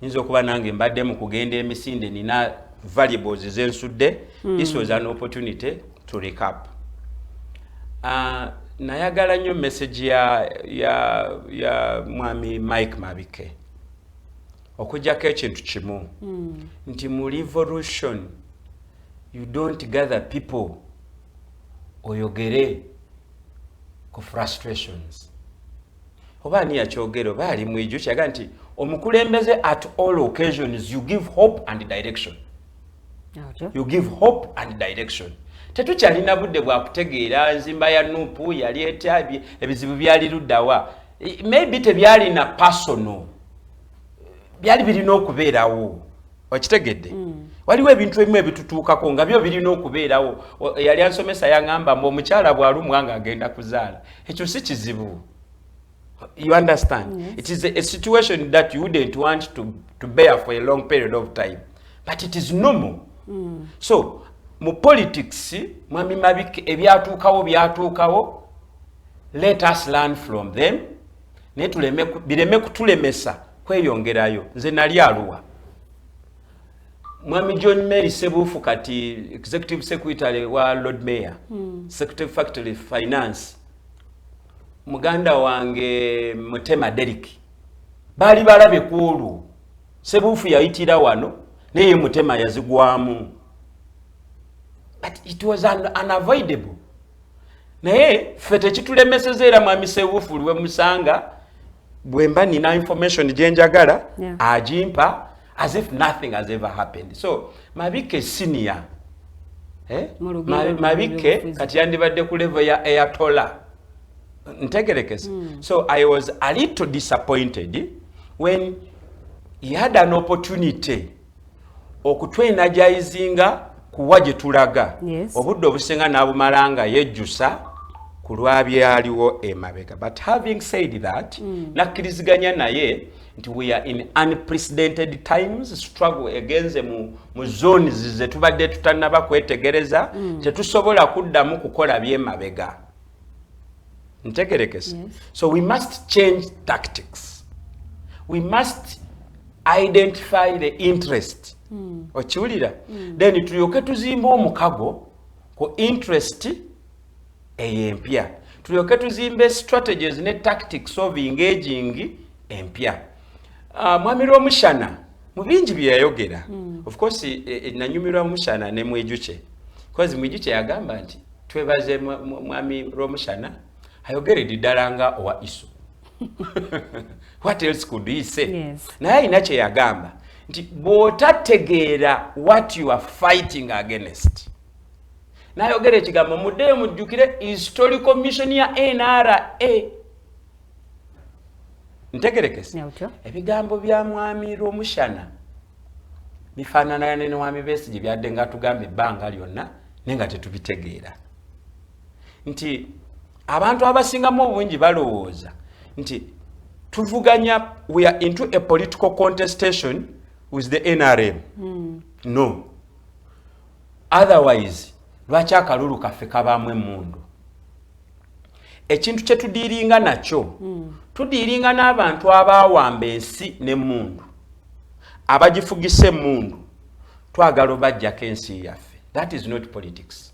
nyinza okuba nange mbadde mu kugenda emisinde nina variables zensudde. This was an opportunity to recap. Nayagala nnyo message ya mwami Mike Mabike okujjako ekintu kimu nti mu revolution you don't gather people oyogere ku frustrations. Oba ani yakyogera oba ali mwiju kyaga nti omukulembeze at all occasions you give hope and direction. You give hope and direction. Tetukyalina budde bwa kutegeera nzimba ya Nuupu yali etya, ebizibu byali luddawa. Maybe tebyalina personal, byali birina okubeerawo. Okitegedde? Waliwo ebintu ebimu ebitutuukako nga byo birina okubeerawo. Yali ansomesa yaŋŋamba mbu omukyala bw'alumwa nga agenda kuzaala. Ekyo si kizibu. You understand? Yes. It is a situation that you wouldn't want to bear for a long period of time. But it is normal. So, mu politics, mwami Mabike byatuukawo, let us learn from them. Bireme kutulemesa kweyongerayo. Nze nali Arua. Mwami John Mary Sebufu kati Executive Secretary wa Lord Mayor, Secretary Factory Finance. muganda wange Mutema Derek bali balabe kuolu sebufu yayitira wano naye Mutema yazigwamu, but it was unavoidable. Naye fete kitulemeseza era mwami sebufu lwe musanga bwemba nina information gyenjagala agimpa as if nothing has ever happened. So Mabike senior Mabike kati yandibadde ku level ya Ayatollah ntegerekese. So I was a little disappointed when he had an opportunity okutwenajayizinga kuwa gye tulaga obudde obusinga n'abumalanga yejjusa ku lwabyaliwo emabega. But having said that, nakkiriziganya naye nti we are in unprecedented times, struggle against mu zones ze tubadde tutannaba kwetegereza, tetusobola kuddamu kukola byemabega. Ntegerekese. So we must change tactics. We must identify the interest. Okiwulira? Then tulyoke tuzimba omukago ku interest eyempya. Tulyoke tuzimbe strategies ne tactics of engaging empya. Mwami Romushana mu bingi bye yayogera. Of course nanyumirwa Mushana ne Mwejuche. Because Mwejuche yagamba nti twebaze mwami Romushana ayogeredde ddala nga owa isu. What else could he say? Naye inache yagamba nti bw'otategeera what you are fighting against. Nayogera ekigambo mudde mujjukire historical mission ya NRA. Ntegerekese. Ebigambo bya mwami Romushana bifaanana ne mwami Besigye byadde nga tugamba ebbanga lyonna nenga tetubitegeera. Nti abantu abasingamu obungi balowooza nti tuvuganya, we are into a political contestation with the NRM. No. Otherwise, lwaki akalulu kaffe kabaamu emmundu? Ekintu kye tudiiringa nakyo, tudiiringa n'abantu abaawamba ensi n'emmundu, abagifugisa emmundu, twagala obajjako ensi yaffe. That is not politics.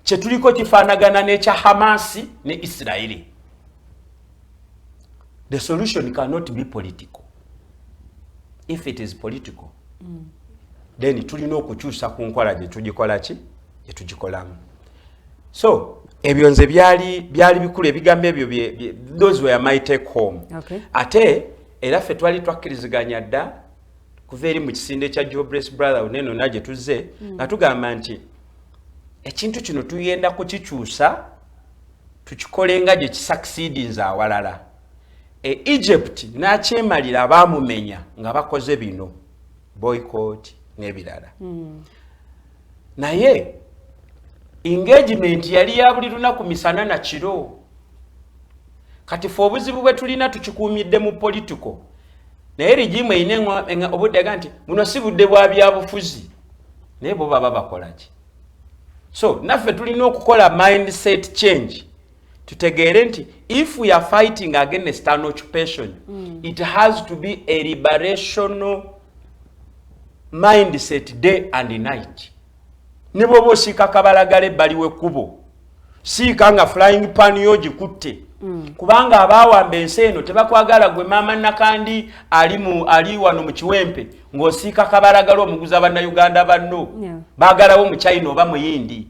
Kye tuliko kifaanagana n'ekya Hamasi ne Isiraeli. The solution cannot be political. If it is political, then tulina okukyusa ku nkola gye tugikola ki? Gye tugikolamu. So, ebyo nze byali bikulu ebigambo ebyo those were my take home. Ate era ffe twali twakkiriziganya dda kuva eri mu kisinde kya Jobless Brother uneno naje tuzze nga tugamba nti ekintu kino tuyenda kukikyusa tukikolenga gye kisucceedinze awalala. Egypt n'akyemalira abaamumenya nga bakoze bino boycott n'ebirala. Naye engagement yali ya buli lunaku misana na kiro. Kati ffe obuzibu bwe tulina tukikuumidde mu political. Naye rigimu eyina obudde nti buno si budde bwa byabufuzi. Naye bo baba bakola ki? So naffe tulina okukola mindset change. Tutegeere nti if we are fighting against an occupation, it has to be a liberational mindset day and night. Ne bwoba osiika kabalagala ebbali w'ekkubo, siika nga flying pan yo gikutte. Kubanga abaawamba ensi eno tebakwagala gwe maama Nakandi ali wano mu Kiwempe ng'osiika kabalagala omuguza bannayuganda banno baagalawo mu China oba mu Yindi.